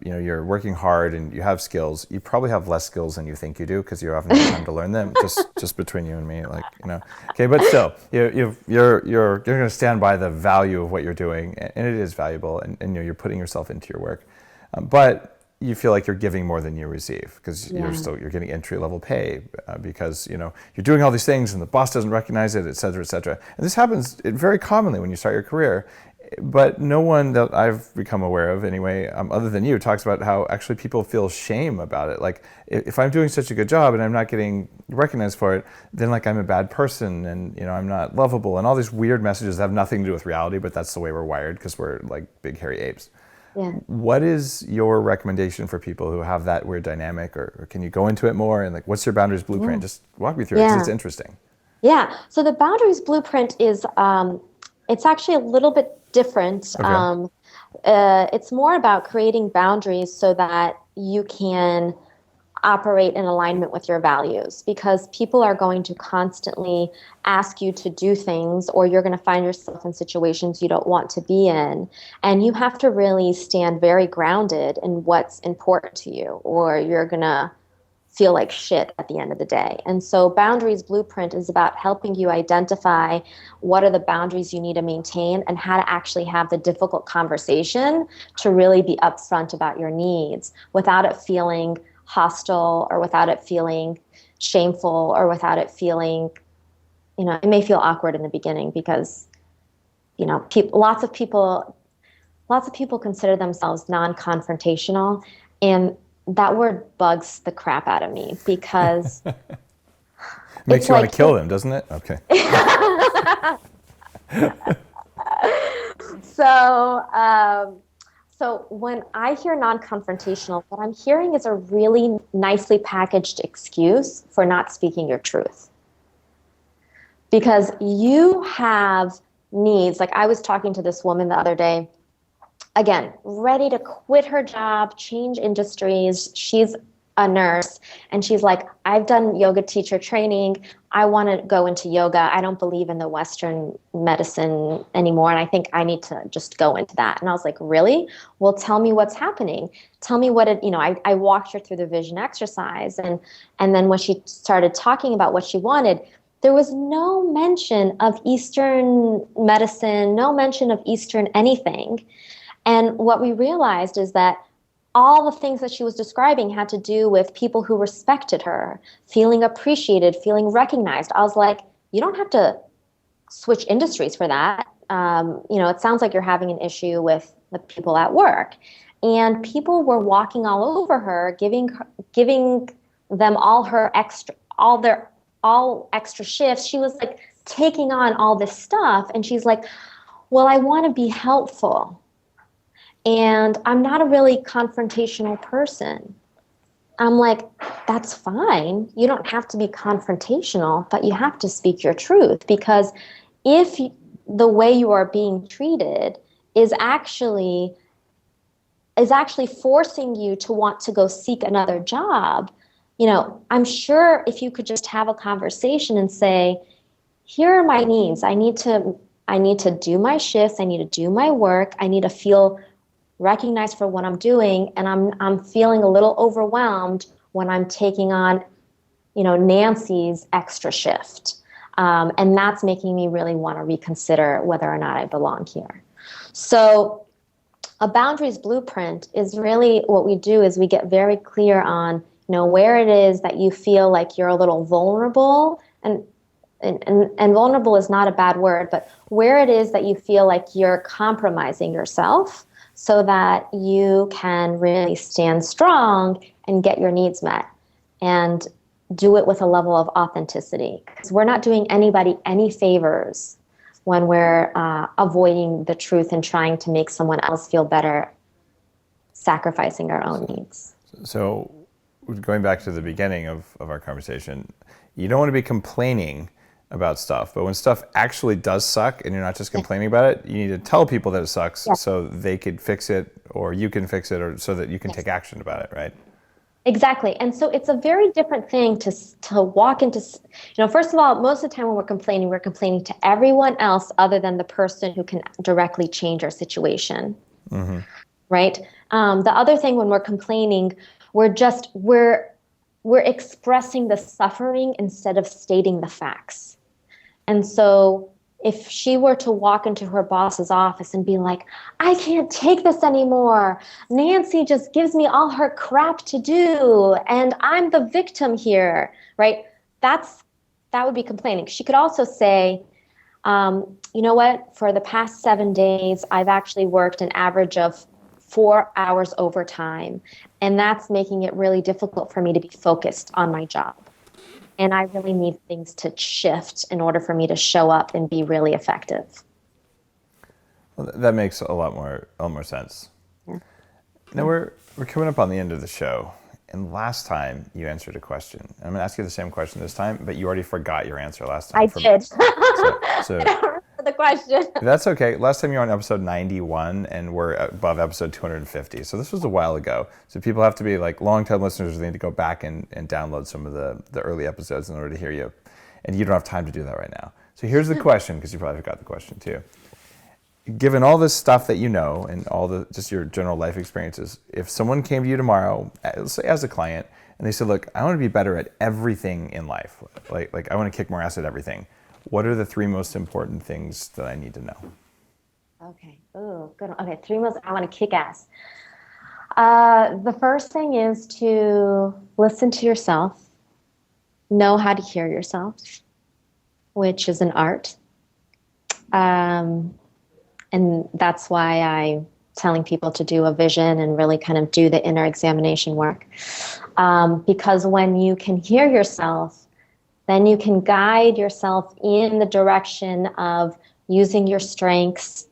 you're working hard, and you have skills. You probably have less skills than you think you do because you haven't had time to learn them. Just between you and me, Okay, but still, you're going to stand by the value of what you're doing, and it is valuable, and you're putting yourself into your work. But you feel like you're giving more than you receive because you're getting entry level pay because you're doing all these things and the boss doesn't recognize it, et cetera, et cetera. And this happens very commonly when you start your career. But no one that I've become aware of anyway, other than you, talks about how actually people feel shame about it. Like if I'm doing such a good job and I'm not getting recognized for it, then like I'm a bad person and I'm not lovable and all these weird messages that have nothing to do with reality, but that's the way we're wired because we're like big hairy apes. Yeah. What is your recommendation for people who have that weird dynamic, or can you go into it more and like what's your boundaries blueprint? Just walk me through it because it's interesting. Yeah. So the boundaries blueprint is it's actually a little bit different. Okay. It's more about creating boundaries so that you can operate in alignment with your values, because people are going to constantly ask you to do things, or you're going to find yourself in situations you don't want to be in. And you have to really stand very grounded in what's important to you, or you're going to feel like shit at the end of the day. And so Boundaries Blueprint is about helping you identify what are the boundaries you need to maintain and how to actually have the difficult conversation to really be upfront about your needs without it feeling hostile, or without it feeling shameful, or without it feeling, it may feel awkward in the beginning because, lots of people consider themselves non-confrontational, and that word bugs the crap out of me because makes you want to kill them, doesn't it? Okay. So when I hear non-confrontational, what I'm hearing is a really nicely packaged excuse for not speaking your truth. Because you have needs. Like I was talking to this woman the other day, again, ready to quit her job, change industries. She's a nurse, and she's like, I've done yoga teacher training. I want to go into yoga. I don't believe in the Western medicine anymore, and I think I need to just go into that. And I was like, really? Well, tell me what's happening. Tell me what I walked her through the vision exercise, and then when she started talking about what she wanted, there was no mention of Eastern medicine, no mention of Eastern anything. And what we realized is that all the things that she was describing had to do with people who respected her, feeling appreciated, feeling recognized. I was like, you don't have to switch industries for that. It sounds like you're having an issue with the people at work. And people were walking all over her, giving them all extra shifts. She was like taking on all this stuff. And she's like, well, I want to be helpful. And I'm not a really confrontational person. I'm like, that's fine. You don't have to be confrontational, but you have to speak your truth, because if the way you are being treated is actually forcing you to want to go seek another job, I'm sure if you could just have a conversation and say, here are my needs. I need to do my shifts. I need to do my work. I need to feel recognized for what I'm doing, and I'm feeling a little overwhelmed when I'm taking on, Nancy's extra shift, and that's making me really want to reconsider whether or not I belong here. So, a boundaries blueprint is really what we do is we get very clear on, where it is that you feel like you're a little vulnerable, and vulnerable is not a bad word, but where it is that you feel like you're compromising yourself, so that you can really stand strong and get your needs met, and do it with a level of authenticity. Because we're not doing anybody any favors when we're avoiding the truth and trying to make someone else feel better, sacrificing our own needs. So going back to the beginning of our conversation, you don't want to be complaining about stuff, but when stuff actually does suck and you're not just complaining about it, you need to tell people that it sucks so they could fix it, or you can fix it, or so that you can take action about it, right? Exactly. And so it's a very different thing to walk into, first of all, most of the time when we're complaining to everyone else other than the person who can directly change our situation, right? The other thing when we're complaining, we're expressing the suffering instead of stating the facts. And so if she were to walk into her boss's office and be like, I can't take this anymore. Nancy just gives me all her crap to do, and I'm the victim here, right? That would be complaining. She could also say, You know what? For the past 7 days, I've actually worked an average of 4 hours overtime, and that's making it really difficult for me to be focused on my job. And I really need things to shift in order for me to show up and be really effective. Well, that makes a lot more sense. Yeah. Now we're coming up on the end of the show, and last time you answered a question. I'm going to ask you the same question this time, but you already forgot your answer last time. I did. So, I don't remember the question. That's okay. Last time you were on episode 91, and we're above episode 250. So this was a while ago. So people have to be like long-time listeners. They need to go back and download some of the early episodes in order to hear you. And you don't have time to do that right now. So here's the question, because you probably forgot the question too. Given all this stuff that you know and all the just your general life experiences, if someone came to you tomorrow, let's say as a client, and they said, "Look, I want to be better at everything in life. Like I want to kick more ass at everything. What are the 3 most important things that I need to know?" Okay. Oh, good. Okay. 3 most. I want to kick ass. The first thing is to listen to yourself, know how to hear yourself, which is an art. And that's why I'm telling people to do a vision and really kind of do the inner examination work. Because when you can hear yourself, then you can guide yourself in the direction of using your strengths,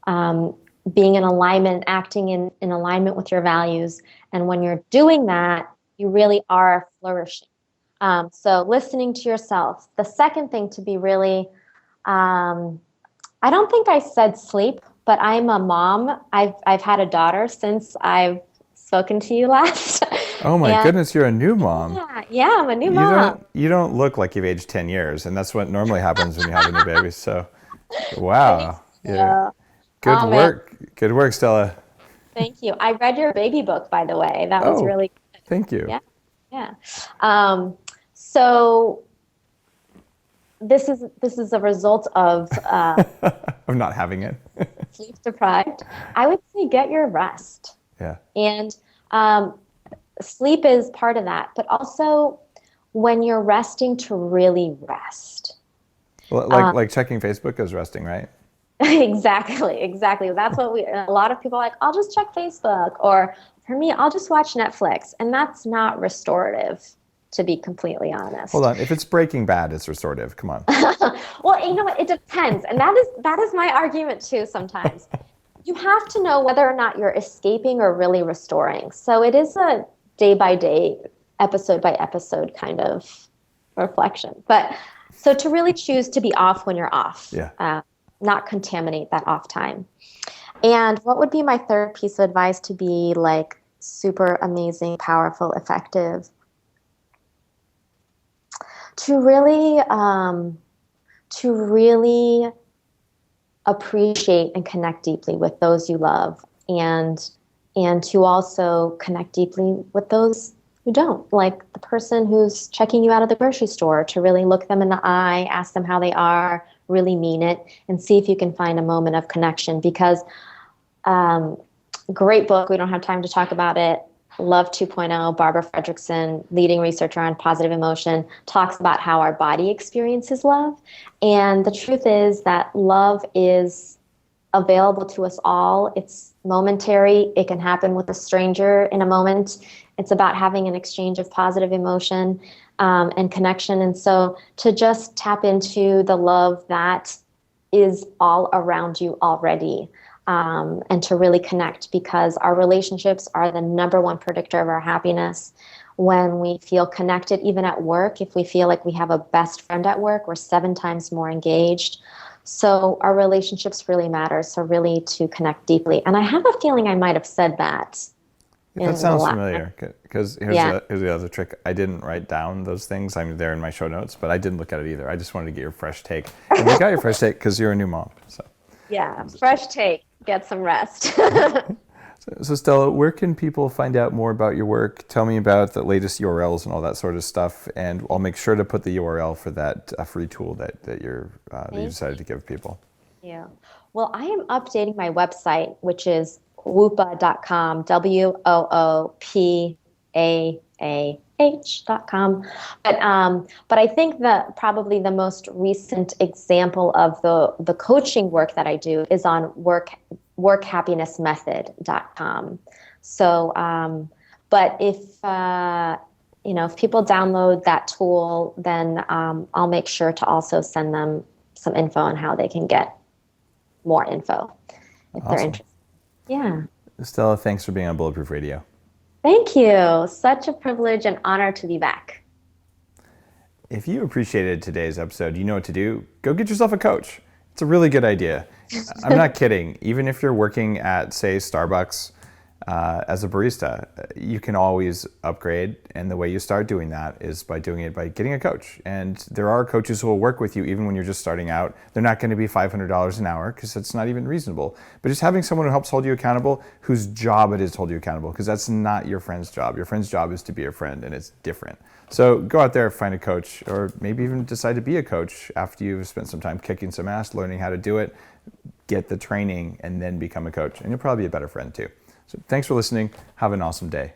being in alignment, acting in alignment with your values. And when you're doing that, you really are flourishing. So listening to yourself. The second thing to be really, I don't think I said sleep, but I'm a mom. I've had a daughter since I've spoken to you last. Oh my goodness, you're a new mom. Yeah, I'm a new mom. You don't look like you've aged 10 years, and that's what normally happens when you have a new baby. So, wow. Yeah. Good work. Man. Good work, Stella. Thank you. I read your baby book, by the way. That was really good. Thank you. Yeah. So this is a result of of not having it. sleep deprived. I would say get your rest. Yeah. And sleep is part of that, but also when you're resting, to really rest. Well, like checking Facebook is resting, right? Exactly. That's what a lot of people are like, I'll just check Facebook, or for me, I'll just watch Netflix. And that's not restorative, to be completely honest. Hold on. If it's Breaking Bad, it's restorative. Come on. Well, you know what? It depends. And that is my argument too sometimes. You have to know whether or not you're escaping or really restoring. So it is a day by day, episode by episode kind of reflection. But so to really choose to be off when you're off. Yeah. Not contaminate that off time. And what would be my third piece of advice to be like super amazing, powerful, effective? To really appreciate and connect deeply with those you love, and to also connect deeply with those who don't, like the person who's checking you out of the grocery store, to really look them in the eye, ask them how they are, really mean it, and see if you can find a moment of connection. Because great book, we don't have time to talk about it, Love 2.0, Barbara Fredrickson, leading researcher on positive emotion, talks about how our body experiences love. And the truth is that love is available to us all. It's momentary. It can happen with a stranger in a moment. It's about having an exchange of positive emotion and connection. And so to just tap into the love that is all around you already. And to really connect, because our relationships are the number one predictor of our happiness. When we feel connected, even at work, if we feel like we have a best friend at work, we're 7 times more engaged. So our relationships really matter. So really to connect deeply. And I have a feeling I might have said that. That sounds familiar, because here's the other trick. I didn't write down those things. I'm there in my show notes, but I didn't look at it either. I just wanted to get your fresh take. And we got your fresh take because you're a new mom. So. Yeah, fresh take. Get some rest. So Stella, where can people find out more about your work? Tell me about the latest URLs and all that sort of stuff, and I'll make sure to put the URL for that free tool that you decided to give people. Yeah. Well, I am updating my website, which is WOOPAAH.com, WOOPAAH. WOOPAAH.com. But I think that probably the most recent example of the coaching work that I do is on workhappinessmethod.com. So, but if if people download that tool, then I'll make sure to also send them some info on how they can get more info if they're interested. Yeah. Stella, thanks for being on Bulletproof Radio. Thank you. Such a privilege and honor to be back. If you appreciated today's episode, you know what to do. Go get yourself a coach. It's a really good idea. I'm not kidding. Even if you're working at, say, Starbucks as a barista, you can always upgrade. And the way you start doing that is by doing it by getting a coach. And there are coaches who will work with you even when you're just starting out. They're not going to be $500 an hour because that's not even reasonable. But just having someone who helps hold you accountable, whose job it is to hold you accountable, because that's not your friend's job. Your friend's job is to be your friend, and it's different. So go out there, find a coach, or maybe even decide to be a coach after you've spent some time kicking some ass, learning how to do it, get the training, and then become a coach. And you'll probably be a better friend too. So thanks for listening. Have an awesome day.